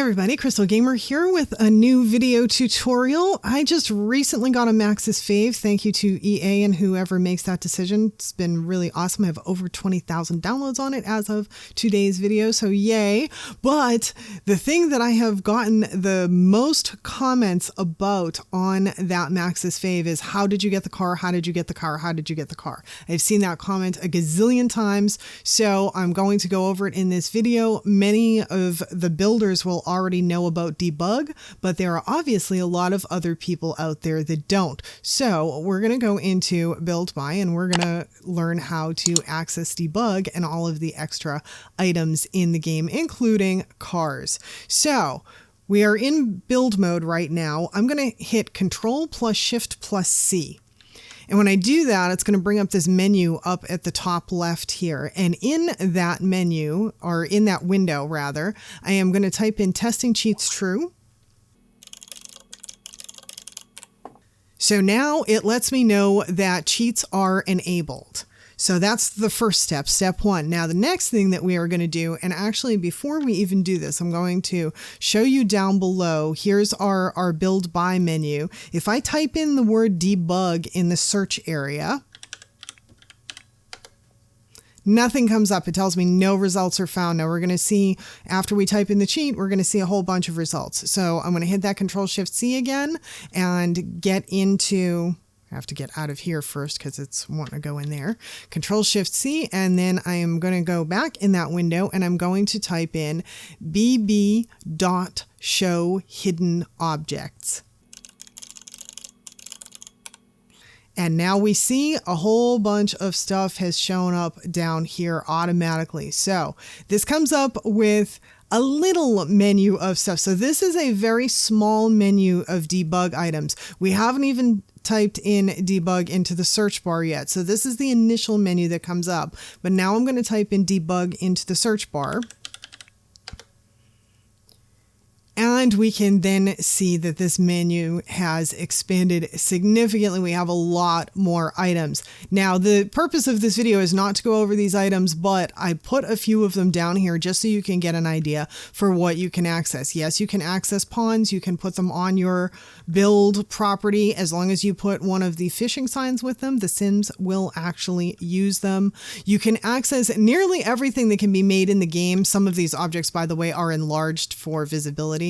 everybody, Crystal Gamer here with a new video tutorial. I just recently got a Max's fave. Thank you to EA and whoever makes that decision. It's been really awesome. I have over 20,000 downloads on it as of today's video, so yay. But the thing that I have gotten the most comments about on that Max's fave is, how did you get the car? How did you get the car? How did you get the car? I've seen that comment a gazillion times, so I'm going to go over it in this video. Many of the builders will already know about debug, but there are obviously a lot of other people out there that don't. So we're going to go into build by and we're going to learn how to access debug and all of the extra items in the game, including cars. So we are in build mode right now. I'm going to hit Control plus Shift plus C. And when I do that, it's going to bring up this menu up at the top left here. And in that menu, or in that window rather, I am going to type in testing cheats true. So now it lets me know that cheats are enabled. So that's the first step, step one. Now the next thing that we are going to do, and actually before we even do this, I'm going to show you down below. Here's our build by menu. If I type in the word debug in the search area, nothing comes up. It tells me no results are found. Now we're going to see, after we type in the cheat, we're going to see a whole bunch of results. So I'm going to hit that Control Shift C again and get into... I have to get out of here first because it's wanting to go in there. Control Shift C, and then I am going to go back in that window and I'm going to type in bb.show hidden objects. And now we see a whole bunch of stuff has shown up down here automatically. So this comes up with a little menu of stuff. So this is a very small menu of debug items. We haven't even typed in debug into the search bar yet. So this is the initial menu that comes up. But now I'm going to type in debug into the search bar. And we can then see that this menu has expanded significantly. We have a lot more items. Now, the purpose of this video is not to go over these items, but I put a few of them down here just so you can get an idea for what you can access. Yes, you can access pawns. You can put them on your build property. As long as you put one of the phishing signs with them, the Sims will actually use them. You can access nearly everything that can be made in the game. Some of these objects, by the way, are enlarged for visibility.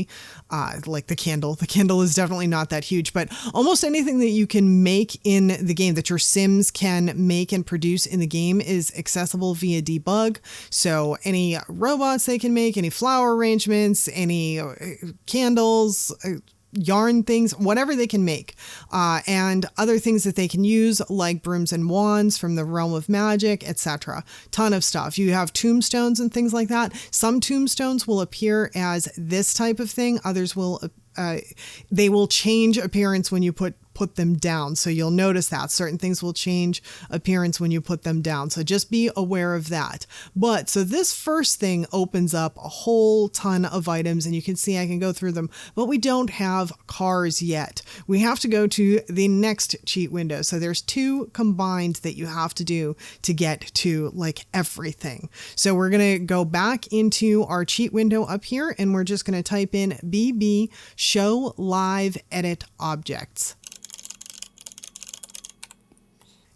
Like the candle. The candle is definitely not that huge, but almost anything that you can make in the game, that your Sims can make and produce in the game, is accessible via debug. So any robots they can make, any flower arrangements, any candles, yarn things, whatever they can make, and other things that they can use like brooms and wands from the realm of magic, etc. Ton of stuff. You have tombstones and things like that. Some tombstones will appear as this type of thing. Others will they will change appearance when you put them down. So you'll notice that certain things will change appearance when you put them down. So just be aware of that. But so this first thing opens up a whole ton of items, and you can see I can go through them, but we don't have cars yet. We have to go to the next cheat window. So there's two combined that you have to do to get to like everything. So we're going to go back into our cheat window up here, and we're just going to type in bb show live edit objects.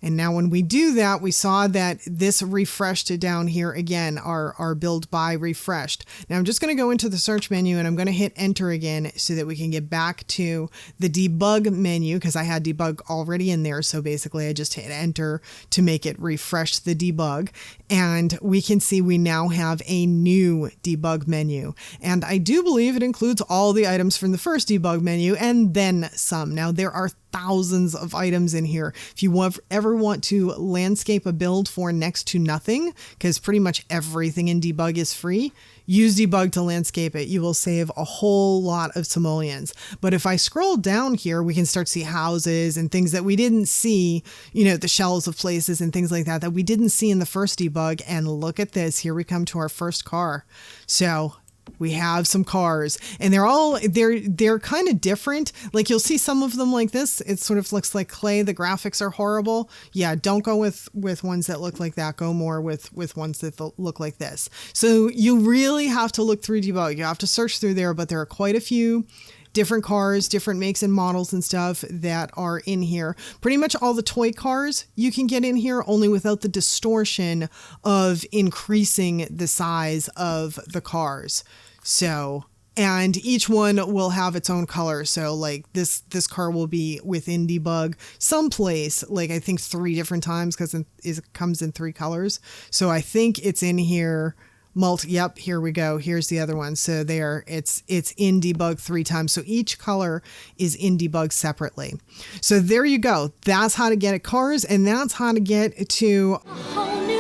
And now when we do that, we saw that this refreshed down here again, our build by refreshed. Now I'm just going to go into the search menu and I'm going to hit enter again so that we can get back to the debug menu, because I had debug already in there. So basically I just hit enter to make it refresh the debug. And we can see we now have a new debug menu. And I do believe it includes all the items from the first debug menu and then some. Now there are thousands of items in here. If you ever want to landscape a build for next to nothing, because pretty much everything in debug is free, use debug to landscape it. You will save a whole lot of simoleons. But if I scroll down here, we can start to see houses and things that we didn't see, you know, the shells of places and things like that that we didn't see in the first debug. And look at this. Here we come to our first car. So we have some cars, and they're kind of different. Like you'll see some of them like this. It sort of looks like clay. The graphics are horrible. Yeah, don't go with ones that look like that. Go more with ones that look like this. So you really have to look through debug. You have to search through there, but there are quite a few different cars, different makes and models and stuff that are in here. Pretty much all the toy cars you can get in here, only without the distortion of increasing the size of the cars. So, and each one will have its own color. So like this car will be within debug someplace, like I think 3 different times, because it comes in 3 colors. So I think it's in here. Yep, here we go. Here's the other one. So there, it's in debug 3 times. So each color is in debug separately. So there you go. That's how to get at cars, and that's how to get to a whole new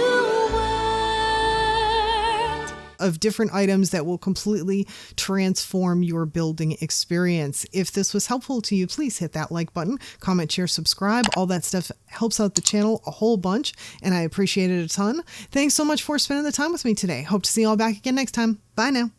world of different items that will completely transform your building experience. If this was helpful to you, please hit that like button, comment, share, subscribe. All that stuff helps out the channel a whole bunch, and I appreciate it a ton. Thanks so much for spending the time with me today. Hope to see you all back again next time. Bye now.